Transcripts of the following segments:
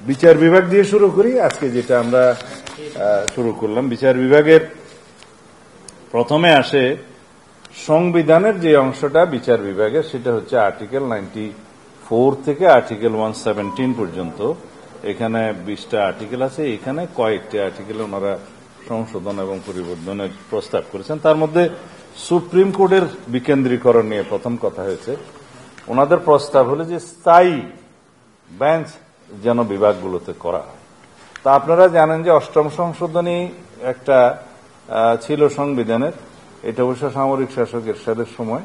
বিচার বিভাগ দিয়ে শুরু করি। আজকে যেটা আমরা শুরু করলাম, বিচার বিভাগের প্রথমে আসে সংবিধানের যে অংশটা বিচার বিভাগের, সেটা হচ্ছে আর্টিকেল 94 থেকে আর্টিকেল 117 পর্যন্ত। এখানে 20টা আর্টিকেল আছে। এখানে কয়েকটি আর্টিকেল ওনারা সংশোধন এবং পরিবর্তনের প্রস্তাব করেছেন। তার মধ্যে সুপ্রিম কোর্টের বিকেন্দ্রীকরণ নিয়ে প্রথম কথা হয়েছে। ওনাদের প্রস্তাব হলো যে স্থায়ী বেঞ্চ যেন বিভাগগুলোতে করা হয়। তা আপনারা জানেন যে অষ্টম সংশোধনী একটা ছিল সংবিধানের, এটা অবশ্য সামরিক শাসক এরশাদের সময়।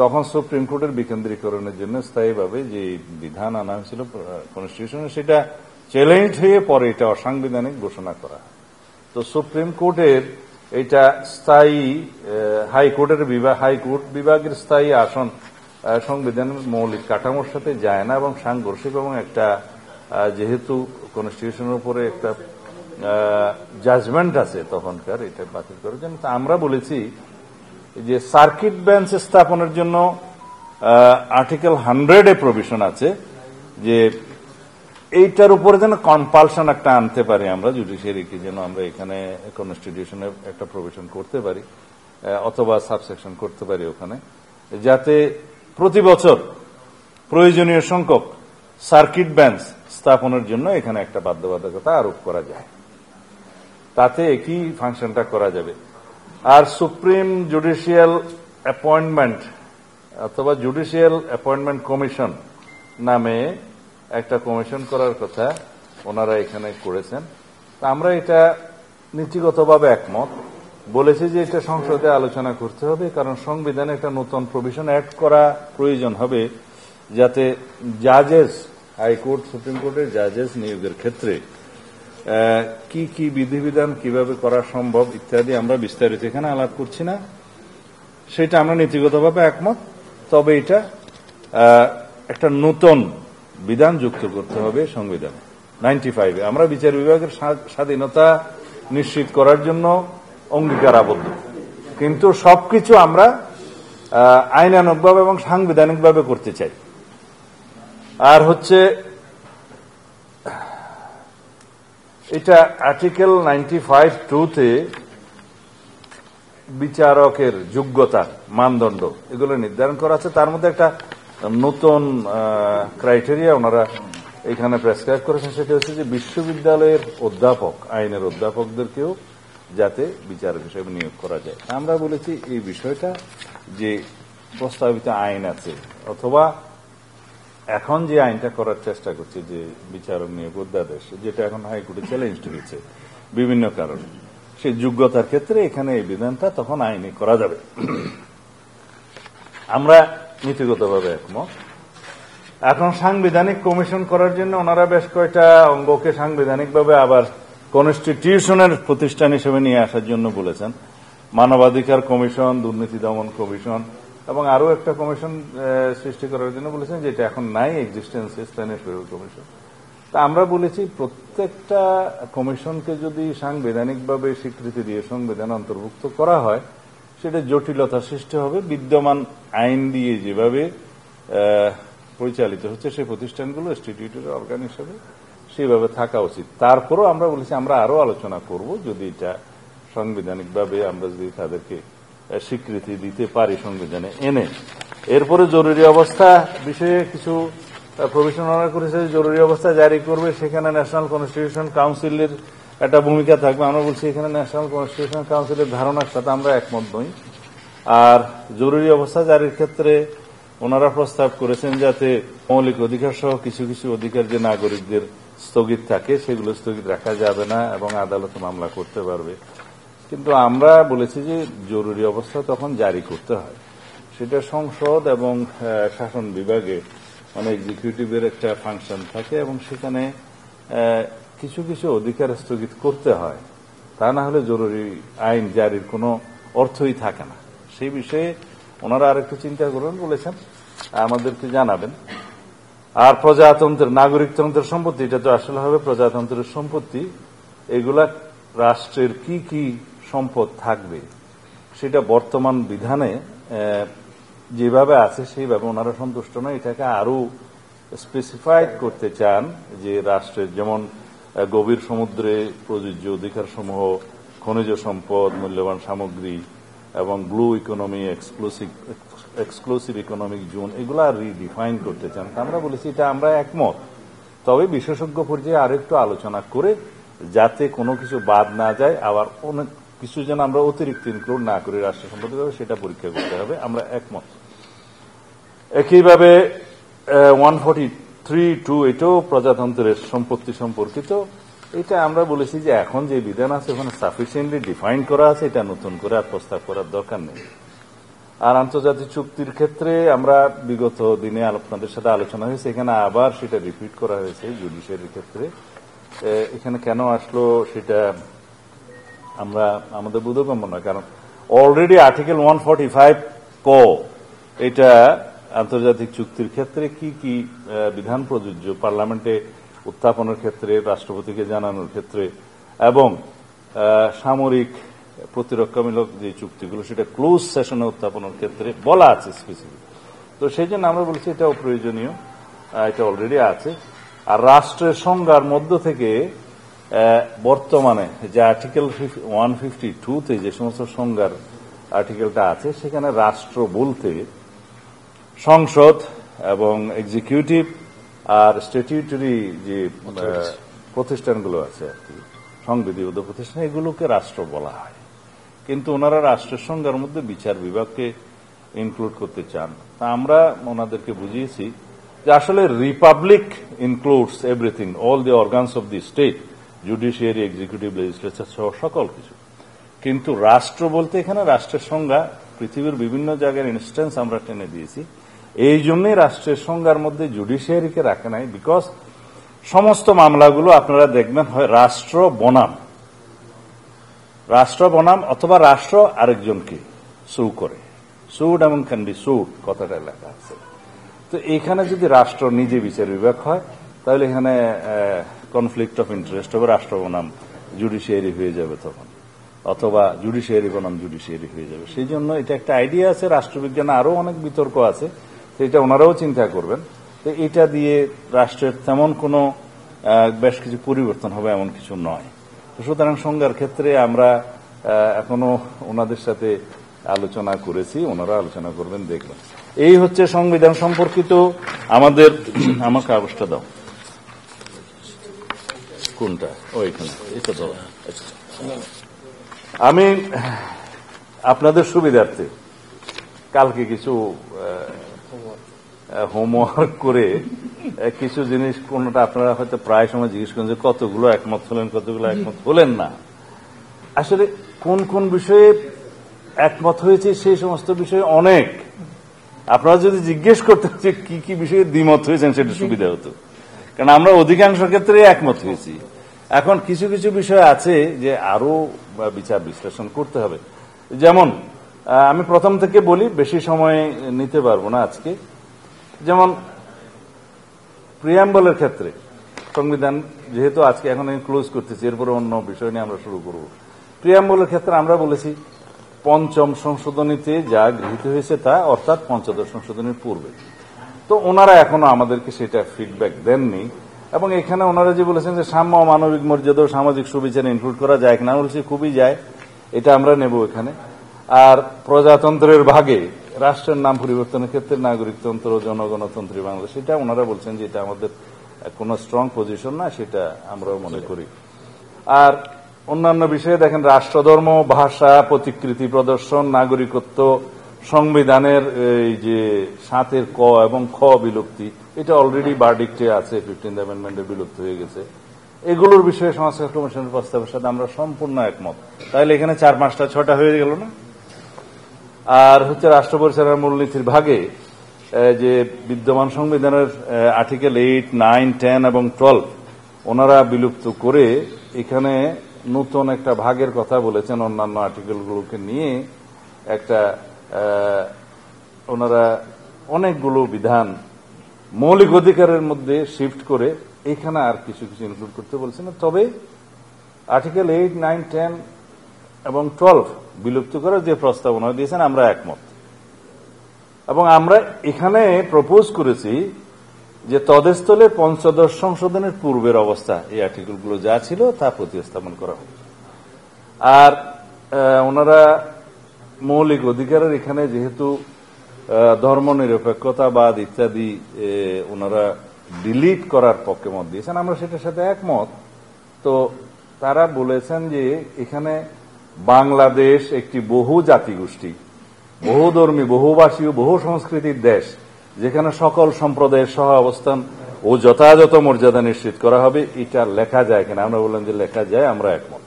তখন সুপ্রিম কোর্টের বিকেন্দ্রীকরণের জন্য স্থায়ীভাবে যে বিধান আনা হয়েছিল কনস্টিটিউশনে, সেটা চ্যালেঞ্জ হয়ে পরে এটা অসাংবিধানিক ঘোষণা করা। তো সুপ্রিম কোর্টের এটা স্থায়ী হাইকোর্টের হাইকোর্ট বিভাগের স্থায়ী আসন সংবিধানের মৌলিক কাঠামোর সাথে যায় না এবং সাংঘর্ষিক, এবং একটা যেহেতু কনস্টিটিউশনের উপরে একটা জাজমেন্ট আছে তখনকার, এটা বাতিল করার জন্য আমরা বলেছি যে সার্কিট বেঞ্চ স্থাপনের জন্য আর্টিকেল 100 প্রভিশন আছে যে এইটার উপরে যেন কম্পালশন একটা আনতে পারি আমরা জুডিশিয়ারিকে, যেন আমরা এখানে কনস্টিটিউশনে একটা প্রভিশন করতে পারি অথবা সাবসেকশন করতে পারি ওখানে, যাতে প্রতি বছর প্রয়োজনীয় সংখ্যক সার্কিট বেঞ্চ স্থাপনের জন্য এখানে একটা বাধ্যবাধকতা আরোপ করা যায়। তাতে একই ফাংশনটা করা যাবে। আর সুপ্রিম জুডিশিয়াল অ্যাপয়েন্টমেন্ট অথবা জুডিশিয়াল অ্যাপয়েন্টমেন্ট কমিশন নামে একটা কমিশন করার কথা ওনারা এখানে করেছেন। তা আমরা এটা নীতিগতভাবে একমত, বলেছি যে এটা সংসদে আলোচনা করতে হবে, কারণ সংবিধানে একটা নতুন প্রভিশন অ্যাড করা প্রয়োজন হবে, যাতে জাজেস, হাইকোর্ট সুপ্রিম কোর্টের জাজেস নিয়োগের ক্ষেত্রে কি কি বিধিবিধান কিভাবে করা সম্ভব ইত্যাদি আমরা বিস্তারিত এখানে আলাপ করছি না, সেটা আমরা নীতিগতভাবে একমত। তবে এটা একটা নতুন বিধান যুক্ত করতে হবে সংবিধানে। 95-এ আমরা বিচার বিভাগের স্বাধীনতা নিশ্চিত করার জন্য অঙ্গীকার আবদ্ধ, কিন্তু সবকিছু আমরা আইনানুগভাবে এবং সাংবিধানিকভাবে করতে চাই। আর হচ্ছে এটা আর্টিকেল 95(2)তে বিচারকের যোগ্যতা মানদণ্ড এগুলো নির্ধারণ করা আছে। তার মধ্যে একটা নতুন ক্রাইটেরিয়া ওনারা এখানে প্রেসক্রাইব করেছেন, সেটা হচ্ছে যে বিশ্ববিদ্যালয়ের অধ্যাপক, আইনের অধ্যাপকদেরকেও যাতে বিচারক হিসেবে নিয়োগ করা যায়। আমরা বলেছি এই বিষয়টা যে প্রস্তাবিত আইন আছে অথবা এখন যে আইনটা করার চেষ্টা করছে যে বিচারক নিয়োগ অধ্যাদেশ, যেটা এখন হাইকোর্টে চ্যালেঞ্জ হয়েছে বিভিন্ন কারণে, সেই যোগ্যতার ক্ষেত্রে এখানে এই বিধানটা তখন আইনে করা যাবে। আমরা নীতিগতভাবে একমত। এখন সাংবিধানিক কমিশন করার জন্য ওনারা বেশ কয়েকটা অঙ্গকে সাংবিধানিকভাবে আবার কনস্টিটিউশনের প্রতিষ্ঠান হিসেবে নিয়ে আসার জন্য বলেছেন। মানবাধিকার কমিশন, দুর্নীতি দমন কমিশন এবং আরো একটা কমিশন সৃষ্টি করার জন্য বলেছেন, যেটা এখন নাই এক্সিস্টেন্সে, স্থানীয় সরকার কমিশন। তা আমরা বলেছি প্রত্যেকটা কমিশনকে যদি সাংবিধানিকভাবে স্বীকৃতি দিয়ে সংবিধান অন্তর্ভুক্ত করা হয়, সেটা জটিলতা সৃষ্টি হবে। বিদ্যমান আইন দিয়ে যেভাবে পরিচালিত হচ্ছে সেই প্রতিষ্ঠানগুলো স্ট্যাটিউটরি অর্গান হিসেবে সেইভাবে থাকা উচিত। তারপরও আমরা বলেছি আমরা আরো আলোচনা করব, যদি এটা সাংবিধানিকভাবে আমরা যদি তাদেরকে স্বীকৃতি দিতে পারি সংবিধানে এনে। এরপরে জরুরি অবস্থা বিষয়ে কিছু প্রভিশন অনার করেছে। জরুরি অবস্থা জারি করবে, সেখানে ন্যাশনাল কনস্টিটিউশন কাউন্সিলের একটা ভূমিকা থাকবে। আমরা বলছি এখানে ন্যাশনাল কনস্টিটিউশন কাউন্সিলের ধারণার সাথে আমরা একমত নই। আর জরুরি অবস্থা জারির ক্ষেত্রে ওনারা প্রস্তাব করেছেন যাতে মৌলিক অধিকার সহ কিছু কিছু অধিকার যে নাগরিকদের স্থগিত থাকে, সেগুলো স্থগিত রাখা যাবে না এবং আদালতে মামলা করতে পারবে। কিন্তু আমরা বলেছি যে জরুরি অবস্থা তখন জারি করতে হয়, সেটা সংসদ এবং শাসন বিভাগে মানে এক্সিকিউটিভের একটা ফাংশন থাকে এবং সেখানে কিছু কিছু অধিকার স্থগিত করতে হয়। তা না হলে জরুরি আইন জারির কোনো অর্থই থাকে না। সেই বিষয়ে ওনারা আরেকটু চিন্তা করবেন বলেছেন, আমাদেরকে জানাবেন। আর প্রজাতন্ত্রের, নাগরিকতন্ত্রের সম্পত্তি, এটা তো আসলে হবে প্রজাতন্ত্রের সম্পত্তি, এগুলা রাষ্ট্রের কি কি সম্পদ থাকবে সেটা বর্তমান বিধানে যেভাবে আছে সেইভাবে ওনারা সন্তুষ্ট নয়। এটাকে আরো স্পেসিফাইড করতে চান যে রাষ্ট্রের যেমন গভীর সমুদ্রে প্রযোজ্য অধিকার সমূহ, খনিজ সম্পদ, মূল্যবান সামগ্রী এবং blue economy, exclusive economic zone, এগুলা রিডিফাইন করতে চান। আমরা বলেছি এটা আমরা একমত, তবে বিশেষজ্ঞ পর্যায়ে আরেকটু আলোচনা করে যাতে কোনো কিছু বাদ না যায়, আবার অনেক কিছু যেন আমরা অতিরিক্ত ইনক্লুড না করি রাষ্ট্র সম্পত্তি, সেটা পরীক্ষা করতে হবে, আমরা একমত। একইভাবে 143(2) এটাও প্রজাতন্ত্রের সম্পত্তি সম্পর্কিত। এটা আমরা বলেছি যে এখন যে বিধান আছে ওখানে সাফিসিয়েন্টলি ডিফাইন করা আছে, এটা নতুন করে আর প্রস্তাব করার দরকার নেই। আর আন্তর্জাতিক চুক্তির ক্ষেত্রে আমরা বিগত দিনে আপনাদের সাথে আলোচনা হয়েছে, এখানে আবার সেটা রিপিট করা হয়েছে জুডিশিয়ারির ক্ষেত্রে। এখানে কেন আসলো সেটা আমরা আমাদের বোধগম্য না, কারণ অলরেডি আর্টিকেল 145 ক এটা আন্তর্জাতিক চুক্তির ক্ষেত্রে কি কি বিধান প্রযোজ্য পার্লামেন্টে উত্থাপনের ক্ষেত্রে, রাষ্ট্রপতিকে জানানোর ক্ষেত্রে এবং সামরিক প্রতিরক্ষামূলক যে চুক্তিগুলো সেটা ক্লোজ সেশনে উত্থাপনের ক্ষেত্রে বলা আছে স্পেসিফিক। তো সেই জন্য আমরা বলছি এটা অপ্রয়োজনীয়, এটা অলরেডি আছে। আর রাষ্ট্রের সংজ্ঞার মধ্য থেকে বর্তমানে যে আর্টিকেল 152-তে যে সমস্ত সংজ্ঞার আর্টিকেলটা আছে, সেখানে রাষ্ট্র বলতে সংসদ এবং এক্সিকিউটিভ আর স্ট্যাটিউটরি যে প্রতিষ্ঠানগুলো আছে আর কি, সংবিধিবদ্ধ প্রতিষ্ঠান, এগুলোকে রাষ্ট্র বলা হয়। কিন্তু ওনারা রাষ্ট্রের সংজ্ঞার মধ্যে বিচার বিভাগকে ইনক্লুড করতে চান। তা আমরা ওনাদেরকে বুঝিয়েছি যে আসলে Republic includes everything, all the organs of the state, judiciary, executive, legislature সহ সকল কিছু। কিন্তু রাষ্ট্র বলতে এখানে রাষ্ট্রের সংজ্ঞা পৃথিবীর বিভিন্ন জায়গার ইনস্ট্যান্স আমরা টেনে দিয়েছি। এই জন্যই রাষ্ট্রের সংজ্ঞার মধ্যে জুডিশিয়ারিকে রাখে নাই, বিকজ সমস্ত মামলাগুলো আপনারা দেখবেন হয় রাষ্ট্র বনাম অথবা রাষ্ট্র আরেকজনকে সু করে, সুড এবং ক্যান বি সুড কথাটা লেখা আছে। তো এখানে যদি রাষ্ট্র নিজে বিচার বিভাগ হয় তাহলে এখানে কনফ্লিক্ট অফ ইন্টারেস্ট হবে, রাষ্ট্র বনাম জুডিশিয়ারি হয়ে যাবে তখন, অথবা জুডিশিয়ারি বনাম জুডিশিয়ারি হয়ে যাবে। সেই জন্য এটা একটা আইডিয়া আছে, রাষ্ট্রবিজ্ঞানে আরো অনেক বিতর্ক আছে, এটা ওনারাও চিন্তা করবেন। তো এটা দিয়ে রাষ্ট্রের তেমন কোনো বেশ কিছু পরিবর্তন হবে এমন কিছু নয়। সুতরাং সংজ্ঞার ক্ষেত্রে আমরা এখনো ওনাদের সাথে আলোচনা করেছি, ওনারা আলোচনা করবেন, দেখবেন। এই হচ্ছে সংবিধান সম্পর্কিত আমাদের। আমার কাগজটা দাও, কোনটা? ওইখানে, এটা দাও। আমি আপনাদের সুবিধার্থে কালকে কিছু হোমওয়ার্ক করে কিছু জিনিস, কোনটা আপনারা হয়তো প্রায় সময় জিজ্ঞেস করেন যে কতগুলো একমত হলেন, কতগুলো একমত হলেন না। আসলে কোন কোন বিষয়ে একমত হয়েছে সেই সমস্ত বিষয়ে অনেক, আপনারা যদি জিজ্ঞেস করতেন যে কি কি বিষয়ে দ্বিমত হয়েছেন সেটা সুবিধা হতো, কারণ আমরা অধিকাংশ ক্ষেত্রে একমত হয়েছি। এখন কিছু কিছু বিষয় আছে যে আরো বিচার বিশ্লেষণ করতে হবে। যেমন আমি প্রথম থেকে বলি, বেশি সময় নিতে পারবো না আজকে। যেমন প্রিয়াম্বলের ক্ষেত্রে সংবিধান যেহেতু আজকে এখন ক্লোজ করতেছি, এরপরে অন্য বিষয় নিয়ে আমরা শুরু করব। প্রিয়াম্বলের ক্ষেত্রে আমরা বলেছি পঞ্চম সংশোধনীতে যা গৃহীত হয়েছে তা, অর্থাৎ পঞ্চদশ সংশোধনীর পূর্বে। তো ওনারা এখনো আমাদেরকে সেটা ফিডব্যাক দেননি, এবং এখানে ওনারা যে বলেছেন যে সাম্য, মানবিক মর্যাদা ও সামাজিক সুবিচারে ইনক্লুড করা যায় কিনা, বলছি খুবই যায়, এটা আমরা নেব এখানে। আর প্রজাতন্ত্রের ভাগে রাষ্ট্রের নাম পরিবর্তনের ক্ষেত্রে নাগরিকতন্ত্র, জনগণতন্ত্রী বাংলাদেশ, সেটা ওনারা বলছেন যে এটা আমাদের কোনো স্ট্রং পজিশন না, সেটা আমরাও মনে করি। আর অন্যান্য বিষয়ে দেখেন রাষ্ট্রধর্ম, ভাষা, প্রতিকৃতি প্রদর্শন, নাগরিকত্ব, সংবিধানের এই যে 7 ক এবং খ বিলুপ্তি, এটা অলরেডি ভার্ডিক্টে আছে, 15th অ্যামেন্ডমেন্টে বিলুপ্ত হয়ে গেছে। এগুলোর বিষয়ে সংস্কার কমিশনের প্রস্তাবের সাথে আমরা সম্পূর্ণ একমত। তাহলে এখানে 4, 5টা 6টা হয়ে গেল না? আর হচ্ছে রাষ্ট্র পরিচালনার মূলনীতির ভাগে যে বিদ্যমান সংবিধানের আর্টিকেল 8, 9, 10 এবং 12 ওনারা বিলুপ্ত করে এখানে নতুন একটা ভাগের কথা বলেছেন, অন্যান্য আর্টিকেলগুলোকে নিয়ে একটা ওনারা অনেকগুলো বিধান মৌলিক অধিকারের মধ্যে শিফট করে এখানে আর কিছু কিছু ইনক্লুড করতে বলছেন। তবে আর্টিকেল 8, 9, 10 এবং 12 বিলুপ্ত করার যে প্রস্তাবনা দিয়েছেন আমরা একমত। এবং আমরা এখানে প্রপোজ করেছি যে তদস্থলে পঞ্চদশ সংশোধনের পূর্বের অবস্থা এই আর্টিকেলগুলো যা ছিল তা প্রতিস্থাপন করা হবে। আর ওনারা মৌলিক অধিকারের এখানে যেহেতু ধর্মনিরপেক্ষতাবাদ ইত্যাদি ওনারা ডিলিট করার পক্ষে মত দিয়েছেন, আমরা সেটার সাথে একমত। তো তারা বলেছেন যে এখানে বাংলাদেশ একটি বহু জাতিগোষ্ঠী, বহুধর্মী, বহুভাষী ও বহু সংস্কৃতির দেশ, যেখানে সকল সম্প্রদায়ের সহ অবস্থান ও যথাযথ মর্যাদা নিশ্চিত করা হবে। এটা লেখা যায় কিনা? আমরা বললাম যে লেখা যায়, আমরা একমত।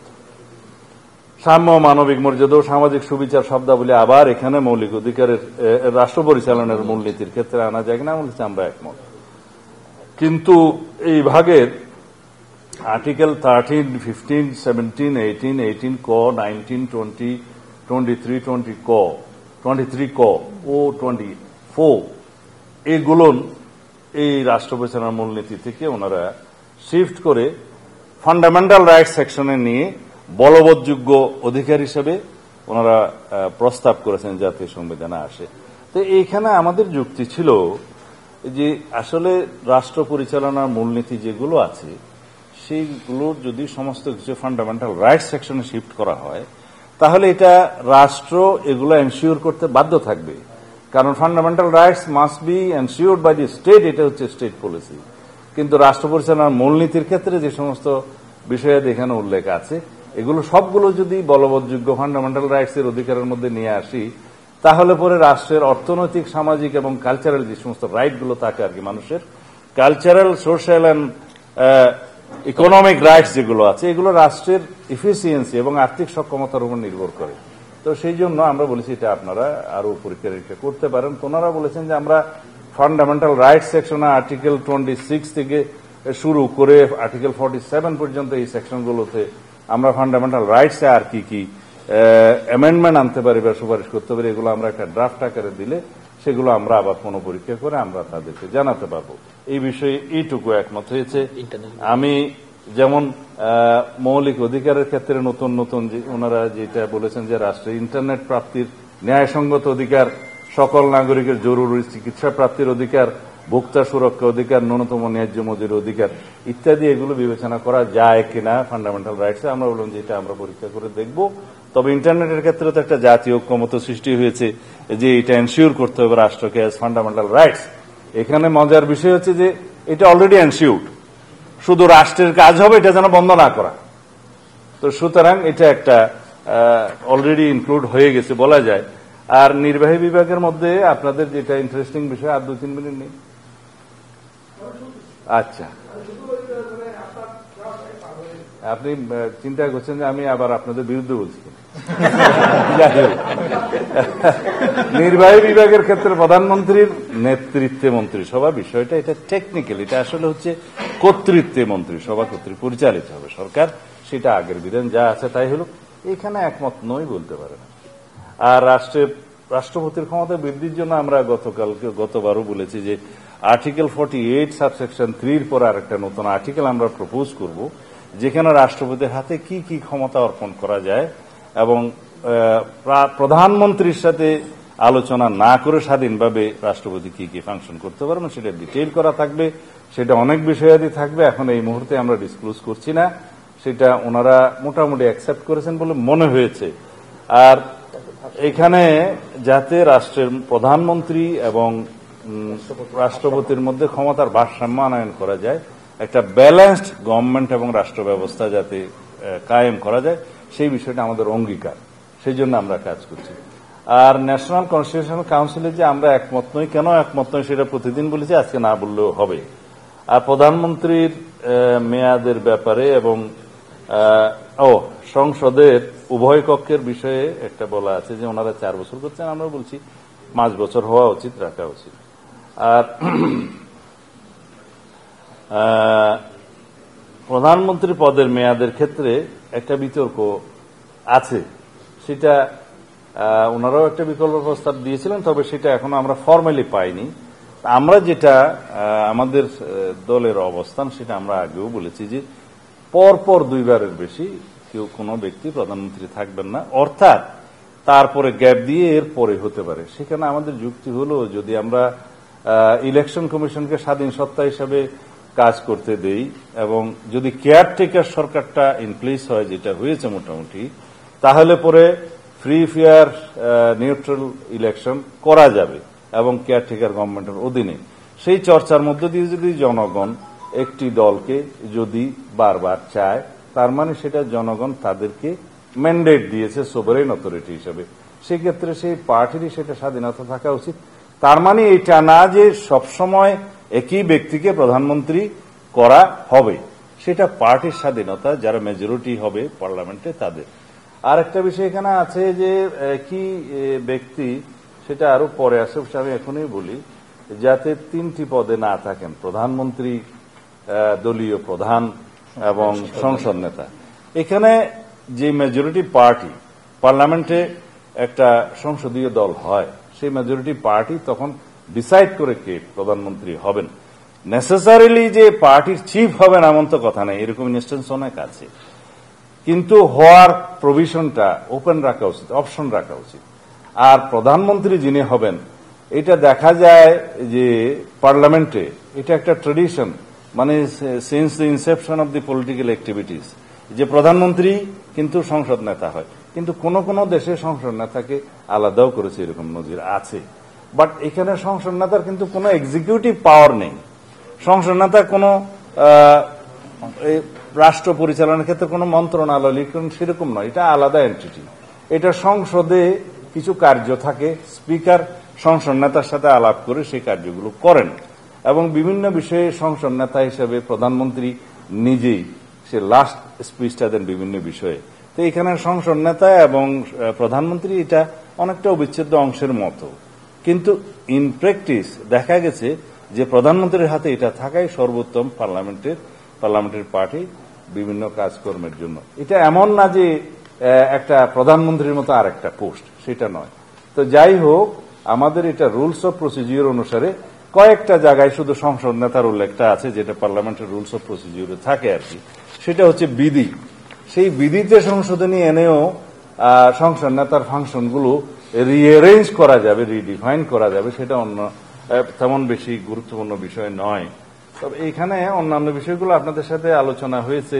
সাম্য, মানবিক মর্যাদা ও সামাজিক সুবিচার শব্দাবলী আবার এখানে মৌলিক অধিকারের রাষ্ট্র পরিচালনার মূলনীতির ক্ষেত্রে আনা যায় কিনা? আমরা একমত। কিন্তু এই ভাগের আর্টিকেল 13, 15, 17, 18, 18 ক, 19, 20, 23, 23 ক ও 24 এইগুলো এই রাষ্ট্র পরিচালনার মূলনীতি থেকে ওনারা শিফট করে ফান্ডামেন্টাল রাইটস সেকশনে নিয়ে বলবৎযোগ্য অধিকার হিসেবে ওনারা প্রস্তাব করেছেন জাতীয় সংবিধানে আসে। তো এইখানে আমাদের যুক্তি ছিল যে আসলে রাষ্ট্র পরিচালনার মূলনীতি যেগুলো আছে সেইগুলোর যদি সমস্ত কিছু ফান্ডামেন্টাল রাইটস সেকশনে শিফট করা হয়, তাহলে এটা রাষ্ট্র এগুলো এনশিওর করতে বাধ্য থাকবে। কারণ fundamental rights must be ensured by the state, এটা হচ্ছে স্টেট পলিসি। কিন্তু রাষ্ট্র পরিচালনার মূলনীতির ক্ষেত্রে যে সমস্ত বিষয়াদি এখানে উল্লেখ আছে, এগুলো সবগুলো যদি বলবৎযোগ্য ফান্ডামেন্টাল রাইটস এর অধিকারের মধ্যে নিয়ে আসি, তাহলে পরে রাষ্ট্রের অর্থনৈতিক, সামাজিক এবং কালচারাল যে সমস্ত রাইটগুলো থাকে আর কি, মানুষের cultural, social and economic rights যেগুলো আছে, এগুলো রাষ্ট্রের ইফিসিয়েন্সি এবং আর্থিক সক্ষমতার উপর নির্ভর করে। তো সেই জন্য আমরা বলেছি এটা আপনারা আরো পরীক্ষা নিরীক্ষা করতে পারেন। তো ওনারা বলেছেন যে আমরা ফান্ডামেন্টাল রাইটস সেকশনে আর্টিকেল 26 থেকে শুরু করে আর্টিকেল 47 পর্যন্ত এই সেকশনগুলোতে আমরা ফান্ডামেন্টাল রাইটসে আর কি কি অ্যামেন্ডমেন্ট আনতে পারি বা সুপারিশ করতে পারি, এগুলো আমরা একটা ড্রাফট আকারে দিলে সেগুলো আমরা আবার কোনো পরীক্ষা করে আমরা তাদেরকে জানাতে পারবো। এই বিষয়ে এইটুকু একমত হয়েছে। আমি যেমন মৌলিক অধিকারের ক্ষেত্রে নতুন নতুন ওনারা যেটা বলেছেন যে রাষ্ট্রের ইন্টারনেট প্রাপ্তির ন্যায়সঙ্গত অধিকার, সকল নাগরিকের জরুরি চিকিৎসা প্রাপ্তির অধিকার, ভোক্তা সুরক্ষা অধিকার, ন্যূনতম ন্যায্য মজুরি অধিকার ইত্যাদি, এগুলো বিবেচনা করা যায় কিনা ফান্ডামেন্টাল রাইটসে, আমরা বললাম যে এটা আমরা পরীক্ষা করে দেখব। তবে ইন্টারনেটের ক্ষেত্রে তো একটা জাতীয় ঐক্যমত্য সৃষ্টি হয়েছে যে এটা এনশিওর করতে হবে রাষ্ট্রকে অ্যাজ ফান্ডামেন্টাল রাইটস। এখানে মজার বিষয় হচ্ছে যে এটা অলরেডি এনশিওর্ড, শুধু রাষ্ট্রের কাজ হবে এটা যেন বন্ধ না করা। তো সুতরাং এটা একটা অলরেডি ইনক্লুড হয়ে গেছে বলা যায়। আর নির্বাহী বিভাগের মধ্যে আপনাদের যেটা ইন্টারেস্টিং বিষয়, আর 2-3 মিনিট নেই। আচ্ছা, আপনি চিন্তা করছেন যে আমি আবার আপনাদের বিরুদ্ধে বলছি। নির্বাহী বিভাগের ক্ষেত্রে প্রধানমন্ত্রীর নেতৃত্বে মন্ত্রিসভা বিষয়টা, এটা টেকনিক্যাল, এটা আসলে হচ্ছে কর্তৃত্বে মন্ত্রিসভা কর্তৃক পরিচালিত হবে সরকার, সেটা আগের বিধান যা আছে তাই হলো। এখানে একমত নই বলতে পারে না। আর রাষ্ট্রপতির ক্ষমতা বৃদ্ধির জন্য আমরা গতবারও বলেছি যে আর্টিকেল 48 সাবসেকশন 3 পর আর একটা নতুন আর্টিকেল আমরা প্রপোজ করব, যেখানে রাষ্ট্রপতির হাতে কি কি ক্ষমতা অর্পণ করা যায় এবং প্রধানমন্ত্রীর সাথে আলোচনা না করে স্বাধীনভাবে রাষ্ট্রপতি কি কি ফাংশন করতে পারবেন সেটা ডিটেইল করা থাকবে। সেটা অনেক বিষয়াদি থাকবে, এখন এই মুহূর্তে আমরা ডিসক্লোজ করছি না। সেটা ওনারা মোটামুটি অ্যাকসেপ্ট করেছেন বলে মনে হয়েছে। আর এখানে যাতে রাষ্ট্রের প্রধানমন্ত্রী এবং রাষ্ট্রপতির মধ্যে ক্ষমতার ভারসাম্য আনয়ন করা যায়, একটা ব্যালেন্সড গভর্নমেন্ট এবং রাষ্ট্র ব্যবস্থা যাতে কায়েম করা যায়, সেই বিষয়টা আমাদের অঙ্গীকার, সেই জন্য আমরা কাজ করছি। আর ন্যাশনাল কনস্টিটিউশনাল কাউন্সিলে যে আমরা একমত নই, কেন একমত নই সেটা প্রতিদিন বলেছি, আজকে না বললেও হবে। আর প্রধানমন্ত্রীর মেয়াদের ব্যাপারে এবং সংসদের উভয় কক্ষের বিষয়ে একটা বলা আছে যে ওনারা 4 বছর করছেন, আমরা বলছি 5 বছর হওয়া উচিত, রাখা উচিত। আর প্রধানমন্ত্রী পদের মেয়াদের ক্ষেত্রে একটা বিতর্ক আছে, সেটা ওনারাও একটা বিকল্প প্রস্তাব দিয়েছিলেন, তবে সেটা এখনো আমরা ফর্মালি পাইনি। আমরা যেটা আমাদের দলের অবস্থান, সেটা আমরা আগেও বলেছি যে পরপর 2 বারের বেশি কেউ কোনো ব্যক্তি প্রধানমন্ত্রী থাকবেন না, অর্থাৎ তারপরে গ্যাপ দিয়ে এর পরে হতে পারে। সেখানে আমাদের যুক্তি হলো যদি আমরা ইলেকশন কমিশনকে স্বাধীন সত্তা হিসাবে কাজ করতে দেই এবং যদি কেয়ারটেকার সরকারটা ইন প্লেস হয়, যেটা হয়েছে মোটামুটি, তাহলে পরে ফ্রি ফেয়ার নিউট্রাল ইলেকশন করা যাবে এবং কেয়ারটেকার গভর্নমেন্টের অধীনে। সেই চর্চার মধ্য দিয়ে যদি জনগণ একটি দলকে যদি বারবার চায়, তার মানে সেটা জনগণ তাদেরকে ম্যান্ডেট দিয়েছে সোভারেন অথরিটি হিসেবে। সেক্ষেত্রে সেই পার্টিরই সেটা স্বাধীনতা থাকা উচিত। তার মানে এটা না যে সবসময় একই ব্যক্তিকে প্রধানমন্ত্রী করা হবে, সেটা পার্টির স্বাধীনতা, যারা মেজরিটি হবে পার্লামেন্টে তাদের। আর একটা বিষয় এখানে আছে যে একই ব্যক্তি, সেটা আরো পরে আসে, আমি এখনই বলি, যাতে 3টি পদে না থাকেন, প্রধানমন্ত্রী, দলীয় প্রধান এবং সংসদ নেতা। এখানে যে মেজরিটি পার্টি, পার্লামেন্টে একটা সংসদীয় দল হয়, সেই মেজরিটি পার্টি তখন ডিসাইড করে কে প্রধানমন্ত্রী হবেন। নেসেসারিলি যে পার্টির চিফ হবেন এমন তো কথা নেই, এরকম ইনস্টেন্স অনেক আছে, কিন্তু হওয়ার প্রভিশনটা ওপেন রাখা উচিত, অপশন রাখা উচিত। আর প্রধানমন্ত্রী যিনি হবেন, এটা দেখা যায় যে পার্লামেন্টে এটা একটা ট্রেডিশন, মানে since the Inception of the political activities, যে প্রধানমন্ত্রী কিন্তু সংসদ নেতা হয়। কিন্তু কোন কোন দেশে সংসদ নেতাকে আলাদাও করেছে, এরকম নজির আছে। বাট এখানে সংসদ নেতার কিন্তু কোনো এক্সিকিউটিভ পাওয়ার নেই। সংসদ নেতা কোনো রাষ্ট্র পরিচালনার ক্ষেত্রে কোনো মন্ত্রণালয় সেরকম নয়, এটা আলাদা এন্টিটি। এটা সংসদে কিছু কার্য থাকে, স্পিকার সংসদ নেতার সাথে আলাপ করে সেই কার্যগুলো করেন এবং বিভিন্ন বিষয়ে সংসদ নেতা হিসেবে প্রধানমন্ত্রী নিজেই সে লাস্ট স্পিচটা দেন বিভিন্ন বিষয়ে। তো এখানে সংসদ নেতা এবং প্রধানমন্ত্রী এটা অনেকটা অবিচ্ছেদ্য অংশের মতো, কিন্তু ইন প্র্যাকটিস দেখা গেছে যে প্রধানমন্ত্রীর হাতে এটা থাকাই সর্বোত্তম পার্লামেন্টের পার্টি বিভিন্ন কাজকর্মের জন্য। এটা এমন না যে একটা প্রধানমন্ত্রীর মতো আর একটা পোস্ট, সেটা নয়। তো যাই হোক, আমাদের এটা রুলস অফ প্রসিডিওর অনুসারে কয়েকটা জায়গায় শুধু সংসদ নেতার উল্লেখটা আছে, যেটা পার্লামেন্টের রুলস অফ প্রসিডিওরে থাকে আর কি। সেটা হচ্ছে বিধি। সেই বিধিতে সংশোধনী এনেও সংসদ নেতার ফাংশনগুলো রিঅ্যারেঞ্জ করা যাবে, রিডিফাইন করা যাবে, সেটা অন্য তেমন বেশি গুরুত্বপূর্ণ বিষয় নয়। তবে এইখানে অন্যান্য বিষয়গুলো আপনাদের সাথে আলোচনা হয়েছে,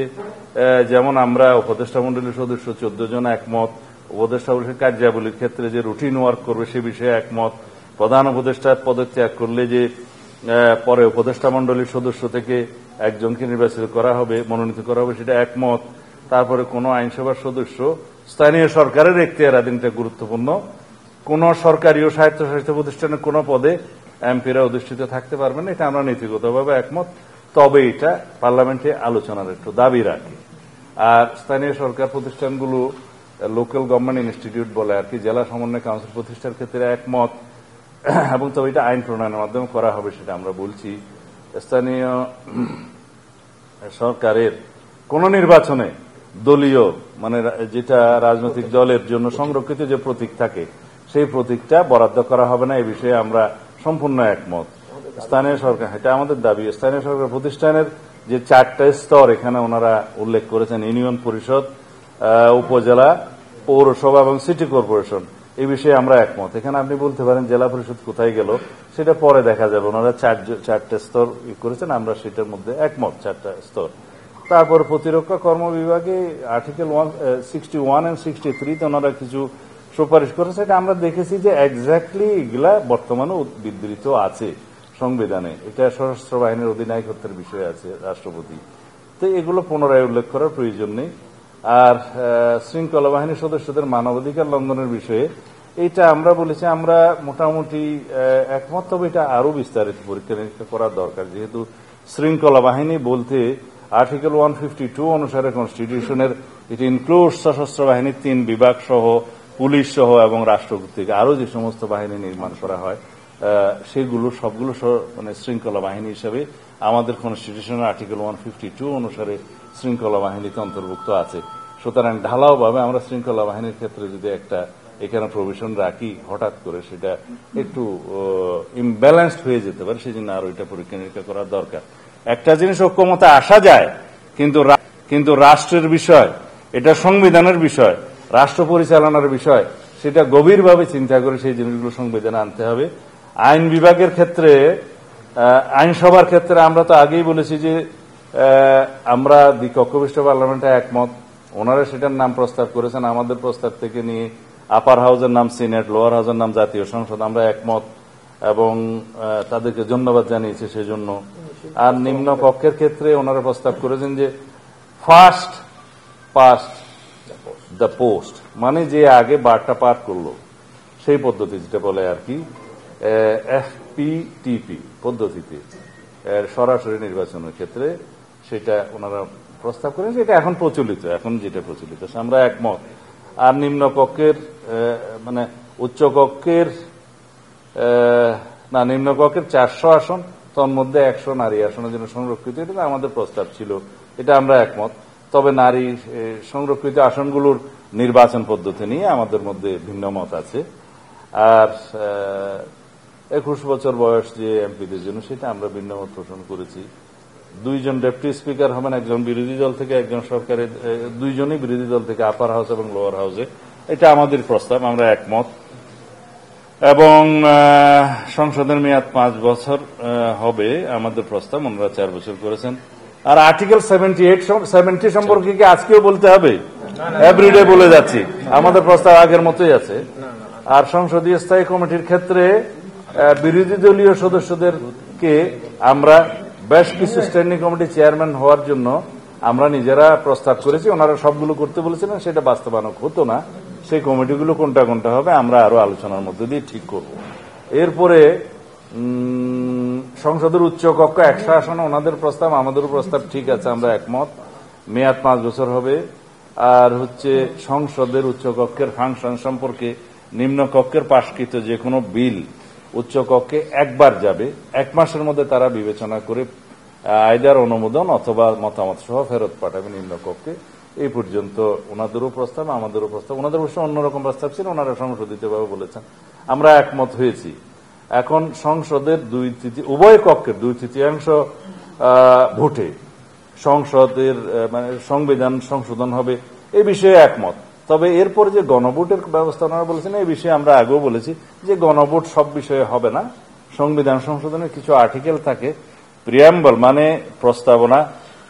যেমন আমরা উপদেষ্টা মন্ডলীর সদস্য 14 জন একমত, উপদেষ্টা পরিষদের কার্যাবলীর ক্ষেত্রে যে রুটিন ওয়ার্ক করবে সে বিষয়ে একমত, প্রধান উপদেষ্টা পদত্যাগ করলে যে পরে উপদেষ্টা মন্ডলীর সদস্য থেকে একজনকে নির্বাচিত করা হবে, মনোনীত করা হবে, সেটা একমত। তারপরে কোন আইনসভার সদস্য স্থানীয় সরকারের এখতিয়ারাধীনটা গুরুত্বপূর্ণ, কোন সরকারি ও স্বায়ত্তশাসিত প্রতিষ্ঠানের কোন পদে এমপিরা অধিষ্ঠিত থাকতে পারবেন, এটা আমরা নীতিগতভাবে একমত। তবে এটা পার্লামেন্টে আলোচনার একটু দাবি রাখে। আর স্থানীয় সরকার প্রতিষ্ঠানগুলো লোকাল গভর্নমেন্ট ইনস্টিটিউট বলে আর কি, জেলা সমন্বয় কাউন্সিল প্রতিষ্ঠার ক্ষেত্রে একমত, এবং তবে এটা আইন প্রণয়নের মাধ্যমে করা হবে, সেটা আমরা বলছি। স্থানীয় সরকারের কোন নির্বাচনে দলীয়, মানে যেটা রাজনৈতিক দলের জন্য সংরক্ষিত যে প্রতীক থাকে, সেই প্রতীকটা বরাদ্দ করা হবে না, এই বিষয়ে আমরা সম্পূর্ণ একমত। স্থানীয় সরকার, এটা আমাদের দাবি, স্থানীয় সরকার প্রতিষ্ঠানের যে 4টা স্তর এখানে ওনারা উল্লেখ করেছেন, ইউনিয়ন পরিষদ, উপজেলা, পৌরসভা এবং সিটি কর্পোরেশন, এই বিষয়ে আমরা একমত। এখানে আপনি বলতে পারেন জেলা পরিষদ কোথায় গেল, সেটা পরে দেখা যাবে। ওনারা 4টে স্তর করেছেন, আমরা সেটার মধ্যে একমত, 4টা স্তর। তারপর প্রতিরক্ষা কর্ম বিভাগে আর্টিকেল 61 এবং 63 তে ওনারা কিছু সুপারিশ করেছে, এটা আমরা দেখেছি যে এক্স্যাক্টলি এগুলা বর্তমানে বিধৃত আছে সংবিধানে। এটা সশস্ত্র বাহিনীর অধিনায়কত্বের বিষয় আছে, রাষ্ট্রপতি। তো এগুলো পুনরায় উল্লেখ করার প্রয়োজন নেই। আর শৃঙ্খলা বাহিনীর সদস্যদের মানবাধিকার লঙ্ঘনের বিষয়ে এটা আমরা বলেছি, আমরা মোটামুটি একমত। তবে এটা আরো বিস্তারিত পরীক্ষা নিরীক্ষা করার দরকার, যেহেতু শৃঙ্খলা বাহিনী বলতে আর্টিকেল 152 অনুসারে কনস্টিটিউশনের ইট ইনক্লুডস সশস্ত্র বাহিনীর 3 বিভাগ সহ, পুলিশ সহ এবং রাষ্ট্র কর্তৃক আরো যে সমস্ত বাহিনী নির্মাণ করা হয়, সেগুলো সবগুলো মানে শৃঙ্খলা বাহিনী হিসেবে আমাদের কনস্টিটিউশনের আর্টিকেল 152 অনুসারে শৃঙ্খলা বাহিনীতে অন্তর্ভুক্ত আছে। সুতরাং ঢালাওভাবে আমরা শৃঙ্খলা বাহিনীর ক্ষেত্রে যদি একটা এখানে প্রভিশন রাখি হঠাৎ করে, সেটা একটু ইমব্যালেন্সড হয়ে যেতে পারে, সেই জন্য আরো এটা পরীক্ষা নিরীক্ষা করার দরকার। একটা জিনিস ঐক্যমতে আসা যায়, কিন্তু রাষ্ট্রের বিষয়, এটা সংবিধানের বিষয়, রাষ্ট্র পরিচালনার বিষয়, সেটা গভীরভাবে চিন্তা করে সেই জিনিসগুলো সংবিধানে আনতে হবে। আইন বিভাগের ক্ষেত্রে, আইনসভার ক্ষেত্রে আমরা তো আগেই বলেছি যে আমরা দ্বিকক্ষবিষ্ট পার্লামেন্টে একমত। ওনারা সেটার নাম প্রস্তাব করেছেন, আমাদের প্রস্তাব থেকে নিয়ে আপার হাউসের নাম সিনেট, লোয়ার হাউসের নাম জাতীয় সংসদ, আমরা একমত এবং তাদেরকে ধন্যবাদ জানিয়েছি সেজন্য। আর নিম্ন কক্ষের ক্ষেত্রে ওনারা প্রস্তাব করেছেন যে ফার্স্ট পাস্ট দ্য পোস্ট, মানে যে আগে বারটা পার করলো সেই পদ্ধতি, যেটা বলে আর কি FPTP পদ্ধতিতে সরাসরি নির্বাচনের ক্ষেত্রে, সেটা ওনারা প্রস্তাব করেন। সেটা এখন প্রচলিত, এখন যেটা প্রচলিত আমরা একমত। আর নিম্ন কক্ষের মানে উচ্চ কক্ষের না, নিম্ন কক্ষের 400 আসন, তন্মধ্যে 100 নারী আসনের জন্য সংরক্ষিত, এটা আমাদের প্রস্তাব ছিল, এটা আমরা একমত। তবে নারী সংরক্ষিত আসনগুলোর নির্বাচন পদ্ধতি নিয়ে আমাদের মধ্যে ভিন্ন মত আছে। আর 21 বছর বয়স যে এমপিদের জন্য, সেটা আমরা ভিন্ন মত পোষণ করেছি। 2 জন ডেপুটি স্পিকার হবেন, একজন বিরোধী দল থেকে, একজন সরকারের, 2 জনই বিরোধী দল থেকে, আপার হাউস এবং লোয়ার হাউসে, এটা আমাদের প্রস্তাব, আমরা একমত। এবং সংসদের মেয়াদ 5 বছর হবে আমাদের প্রস্তাব, ওনারা 4 বছর করেছেন। আর আর্টিকেল 70 সম্পর্কে কি আজকেও বলতে হবে? এভরিডে বলে যাচ্ছি, আমাদের প্রস্তাব আগের মতোই আছে। আর সংসদীয় স্থায়ী কমিটির ক্ষেত্রে বিরোধী দলীয় সদস্যদেরকে আমরা বেশ কিছু স্ট্যান্ডিং কমিটি চেয়ারম্যান হওয়ার জন্য আমরা নিজেরা প্রস্তাব করেছি, ওনারা সবগুলো করতে বলেছিলেন, সেটা বাস্তবায়ন হতো না। সেই কমিটিগুলো কোনটা কোনটা হবে আমরা আরো আলোচনার মধ্যে দিয়ে ঠিক করব। এরপরে সংসদের উচ্চ কক্ষ 100 আসন, ওনাদের প্রস্তাব, আমাদেরও প্রস্তাব ঠিক আছে, আমরা একমত। মেয়াদ 5 বছর হবে। আর হচ্ছে সংসদের উচ্চ কক্ষের ফাংশন সম্পর্কে, নিম্ন কক্ষের পাশকৃত যে কোনো বিল উচ্চ কক্ষে একবার যাবে, 1 মাসের মধ্যে তারা বিবেচনা করে আইদার অনুমোদন অথবা মতামত সহ ফেরত পাঠাবে নিম্ন কক্ষে। এই পর্যন্ত ওনাদেরও প্রস্তাব, আমাদেরও প্রস্তাব। ওনাদের অবশ্য অন্যরকম প্রস্তাব ছিল, ওনারা সংশোধিতভাবে বলেছেন, আমরা একমত হয়েছি। এখন সংসদের উভয় কক্ষের 2/3 ভোটে সংসদের মানে সংবিধান সংশোধন হবে, এই বিষয়ে একমত। তবে এরপরে যে গণভোটের ব্যবস্থা ওনারা বলেছেন, এই বিষয়ে আমরা আগেও বলেছি যে গণভোট সব বিষয়ে হবে না। সংবিধান সংশোধনের কিছু আর্টিকেল থাকে, প্রিয়াম্বল মানে প্রস্তাবনা,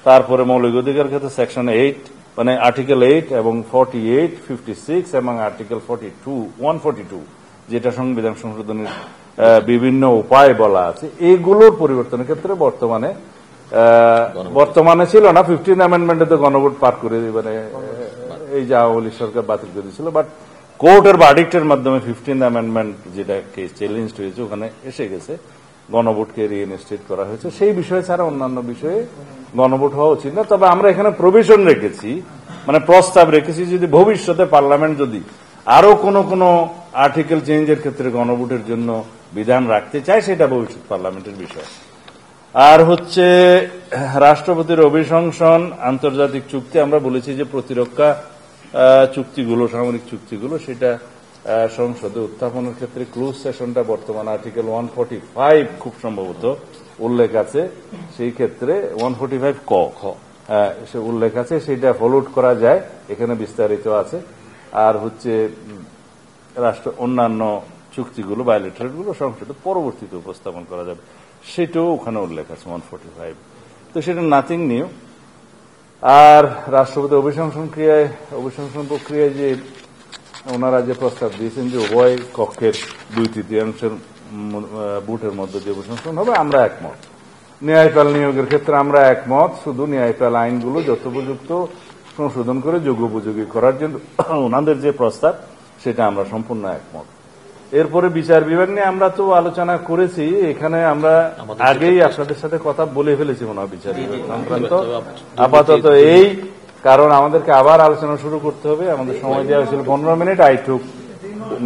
তারপরে মৌলিক অধিকার ক্ষেত্রে সেকশন 8 মানে আর্টিকেল 8 এবং 48, 56 এবং আর্টিকেল 142 যেটা সংবিধান সংশোধনের বিভিন্ন উপায় বলা আছে, এগুলোর পরিবর্তনের ক্ষেত্রে বর্তমানে ছিল না। 15 অ্যামেন্ডমেন্টে তো গণভোট পার করে মানে এই যে আওয়ামী লীগ সরকার বাতিল করে দিয়েছিল, বাট কোর্টের ভার্ডিক্টের মাধ্যমে 15 অ্যামেন্ডমেন্ট যেটা কেস চ্যালেঞ্জ হয়েছে, ওখানে এসে গেছে, গণভোটকে রিইনস্টেট করা হয়েছে। সেই বিষয় ছাড়া অন্যান্য বিষয়ে গণভোট হওয়া উচিত না। তবে আমরা এখানে প্রভিশন রেখেছি, মানে প্রস্তাব রেখেছি, যদি ভবিষ্যতে পার্লামেন্ট যদি আরো কোন আর্টিকেল চেঞ্জের ক্ষেত্রে গণভোটের জন্য বিধান রাখতে চায়, সেটা ভবিষ্যৎ পার্লামেন্টের বিষয়। আর হচ্ছে রাষ্ট্রপতির অভিশংসন, আন্তর্জাতিক চুক্তি, আমরা বলেছি যে প্রতিরক্ষা চুক্তিগুলো, সামরিক চুক্তিগুলো, সেটা সংসদে উত্থাপনের ক্ষেত্রে ক্লোজ সেশনটা বর্তমান আর্টিকেল 145 খুব সম্ভবত উল্লেখ আছে, সেই ক্ষেত্রে 145 ক সে উল্লেখ আছে, সেটা ফলোড করা যায়, এখানে বিস্তারিত আছে। আর হচ্ছে অন্যান্য চুক্তিগুলো, বায়োলেটারালগুলো সংসদে পরবর্তীতে উপস্থাপন করা যাবে, সেটাও ওখানে উল্লেখ আছে 145। তো সেটা নাথিং নিউ। আর রাষ্ট্রপতি অভিশংসন প্রক্রিয়ায় যে ওনারা যে প্রস্তাব দিয়েছেন যে উভয় কক্ষের 2/3 ভোটের মধ্যে যে অভিশংসন হবে, আমরা একমত। ন্যায়পাল নিয়োগের ক্ষেত্রে আমরা একমত, শুধু ন্যায়পাল আইনগুলো যথোপযুক্ত সংশোধন করে যোগ্যোপযোগী করার জন্য ওনাদের যে প্রস্তাব, সেটা আমরা সম্পূর্ণ একমত। এরপরে বিচার বিভাগ নিয়ে আমরা তো আলোচনা করেছি, এখানে আমরা আগেই আপনাদের সাথে কথা বলে ফেলেছি মনে হয় বিচার বিভাগ সংক্রান্ত। আপাতত এই কারণ আমাদেরকে আবার আলোচনা শুরু করতে হবে, আমাদের সময় দেওয়া হয়েছিল 15 minute, I took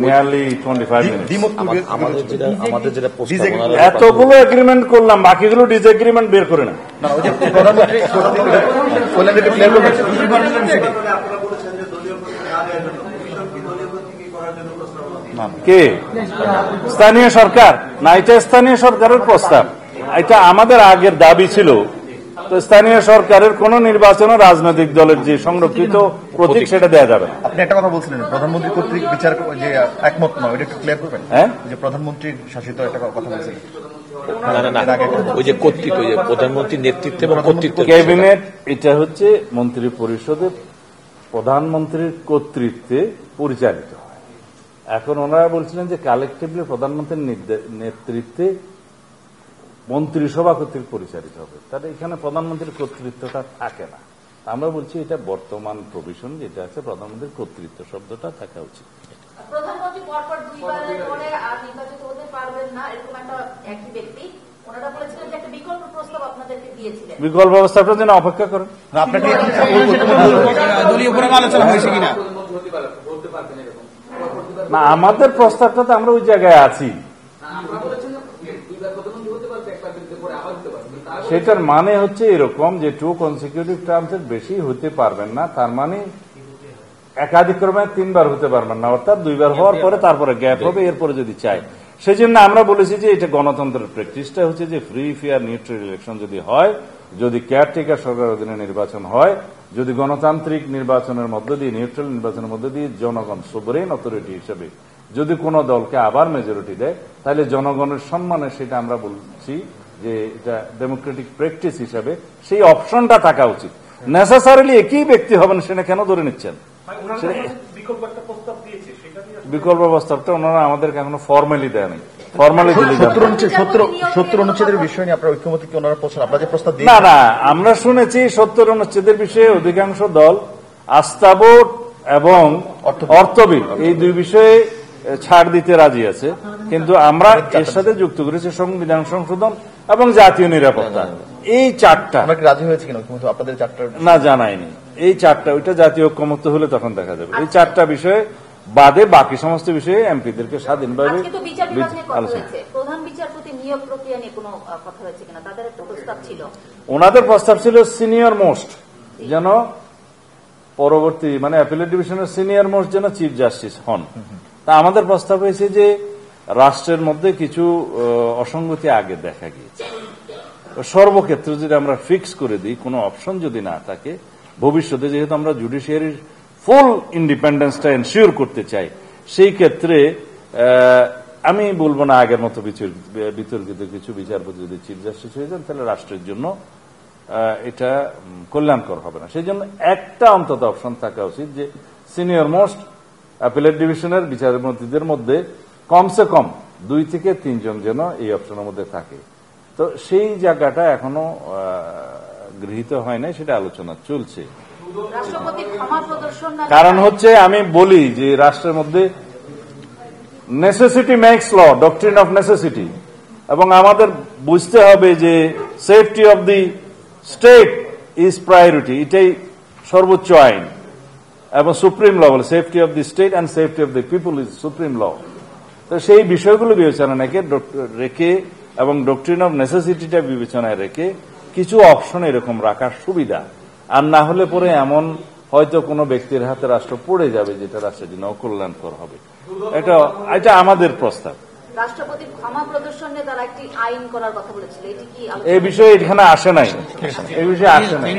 nearly 25 minute. এতগুলো এগ্রিমেন্ট করলাম, বাকিগুলো ডিসএগ্রিমেন্ট বের করে না। কে? স্থানীয় সরকার না, এটা স্থানীয় সরকারের প্রস্তাব, এটা আমাদের আগের দাবি ছিল। তো তো স্থানীয় সরকারের কোন নির্বাচনে রাজনৈতিক দলের যে সংরক্ষিত প্রতীক সেটা দেওয়া যাবে। আপনি একটা কথা বলছিলেন প্রধানমন্ত্রী কর্তৃক বিচার যে একমত নয়, ওইটা একটু ক্লিয়ার করবেন। হ্যাঁ, যে প্রধানমন্ত্রীর শাসিত একটা কথা বলছিলেন। না, ওই যে কর্তৃত্ব, ওই যে প্রধানমন্ত্রীর নেতৃত্বে এবং কর্তৃত্ব, ক্যাবিনেট এটা হচ্ছে মন্ত্রী পরিষদে প্রধানমন্ত্রীর কর্তৃত্বে পরিচালিত হয়। এখন ওনারা বলছিলেন যে কালেকটিভলি প্রধানমন্ত্রীর নেতৃত্বে মন্ত্রিসভা কর্তৃক পরিচালিত হবে, তাহলে এখানে প্রধানমন্ত্রীর কর্তৃত্বটা থাকে না। আমরা বলছি এটা বর্তমান প্রভিশন যেটা আছে, প্রধানমন্ত্রীর কর্তৃত্ব শব্দটা থাকা উচিত। প্রধানমন্ত্রী পরপর দুইবারের পরে আর নির্বাচিত হতে পারবেন না, এরকম একটা একই ব্যক্তি ওনারা বলেছিলেন যে একটা বিকল্প প্রস্তাব আপনাদেরকে দিয়েছিলেন। বিকল্প ব্যবস্থাটার জন্য অপেক্ষা করেন। আপনাকে না, আমাদের প্রস্তাবটা তো আমরা ওই জায়গায় আছি। সেটার মানে হচ্ছে এরকম যে 2 কনসিকিউটিভ টার্মস বেশি হতে পারবেন না, তার মানে একাধিক ক্রমে 3 বার হতে পারবেন না, অর্থাৎ 2 বার হওয়ার পরে তারপরে গ্যাপ হবে, এরপরে যদি চাই। সেই জন্য আমরা বলেছি যে এটা গণতন্ত্রের প্র্যাকটিসটা হচ্ছে যে ফ্রি ফেয়ার নিউট্রাল ইলেকশন যদি হয়, যদি কেয়ারটেকার সরকার অধীনে নির্বাচন হয়, যদি গণতান্ত্রিক নির্বাচনের মধ্য দিয়ে, নিউট্রাল নির্বাচনের মধ্য দিয়ে জনগণ সোভারেন অথরিটি হিসেবে যদি কোনো দলকে আবার মেজরিটি দেয়, তাহলে জনগণের সম্মানে সেটা আমরা বলছি যে এটা ডেমোক্রেটিক প্র্যাকটিস হিসাবে সেই অপশনটা থাকা উচিত। নেসেসারিলি একই ব্যক্তি হবেন সেটা কেন ধরে নিচ্ছেন? বিকল্প প্রস্তাবটা ওনারা আমাদেরকে এখনো ফর্মালি দেয়নি। ফর্মালি দিলে 70 অনুচ্ছেদের বিষয় নিয়ে আপনারা ঐক্যমত্যে কি ওনারা পৌঁছান? আপনারা যে প্রস্তাব না না, আমরা শুনেছি 70 অনুচ্ছেদের বিষয়ে অধিকাংশ দল আস্থা ভোট এবং অর্থ বিল এই 2 বিষয়ে ছাড় দিতে রাজি আছে, কিন্তু আমরা এর সাথে যুক্ত করেছি সংবিধান সংশোধন এবং জাতীয় নিরাপত্তা। এই 4টা আমরা কি রাজি হয়েছে কিনা আপনাদের 4টার? না, জানাইনি। এই 4টা, ওইটা জাতীয় ঐক্যমত্য হলে তখন দেখা যাবে। এই 4টা বিষয়ে বাদে বাকি সমস্ত বিষয়ে এমপিদেরকে স্বাধীনভাবে আলোচনা। প্রধান বিচারপতি নিয়োগ প্রক্রিয়া নিয়ে কোনো কথা হয়েছে কিনা? তাদের একটা প্রস্তাব ছিল, ওনাদের প্রস্তাব ছিল সিনিয়র মোস্ট যেন পরবর্তী মানে অ্যাপিলেট ডিভিশনের সিনিয়র মোস্ট যেন চিফ জাস্টিস হন। তা আমাদের প্রস্তাব হয়েছে যে রাষ্ট্রের মধ্যে কিছু অসঙ্গতি আগে দেখা গিয়েছে, সর্বক্ষেত্রে যদি আমরা ফিক্স করে দিই, কোনো অপশন যদি না থাকে ভবিষ্যতে, যেহেতু আমরা জুডিশিয়ারির ফুল ইন্ডিপেন্ডেন্সটা এনশিওর করতে চাই, সেই ক্ষেত্রে আমি বলবো না আগের মতো বিতর্কিত কিছু বিচারপতি যদি চিফ জাস্টিস হয়ে যান তাহলে রাষ্ট্রের জন্য এটা কল্যাণকর হবে না। সেই জন্য একটা অন্তত অপশন থাকা উচিত যে সিনিয়র মোস্ট অ্যাপিলেট ডিভিশনের বিচারপতিদের মধ্যে কমসে কম 2 থেকে 3 জন যেন এই অপশনের মধ্যে থাকে। তো সেই জায়গাটা এখনো গৃহীত হয় নাই, সেটা আলোচনা চলছে। কারণ হচ্ছে আমি বলি যে রাষ্ট্রের মধ্যে necessity makes law, doctrine of necessity, এবং আমাদের বুঝতে হবে যে safety of the state is priority, এটাই সর্বোচ্চ আইন, এবং সুপ্রিম ল বলে safety of the state and safety of the people is supreme law. তো সেই বিষয়গুলো বিবেচনা রেখে এবং ডক্ট্রিন অফ নেসেসিটিটা বিবেচনায় রেখে কিছু অপশন এরকম রাখার সুবিধা। আর না হলে পরে এমন হয়তো কোনো ব্যক্তির হাতে রাষ্ট্র পড়ে যাবে যেটা রাষ্ট্রের জন্য অকল্যাণকর হবে। এটা আমাদের প্রস্তাব। রাষ্ট্রপতি ক্ষমা প্রদর্শন নিয়ে তারা একটি আইন করার কথা বলেছিল, এটি কি এই বিষয়ে এখানে আসে নাই, এই বিষয়ে আসে নাই।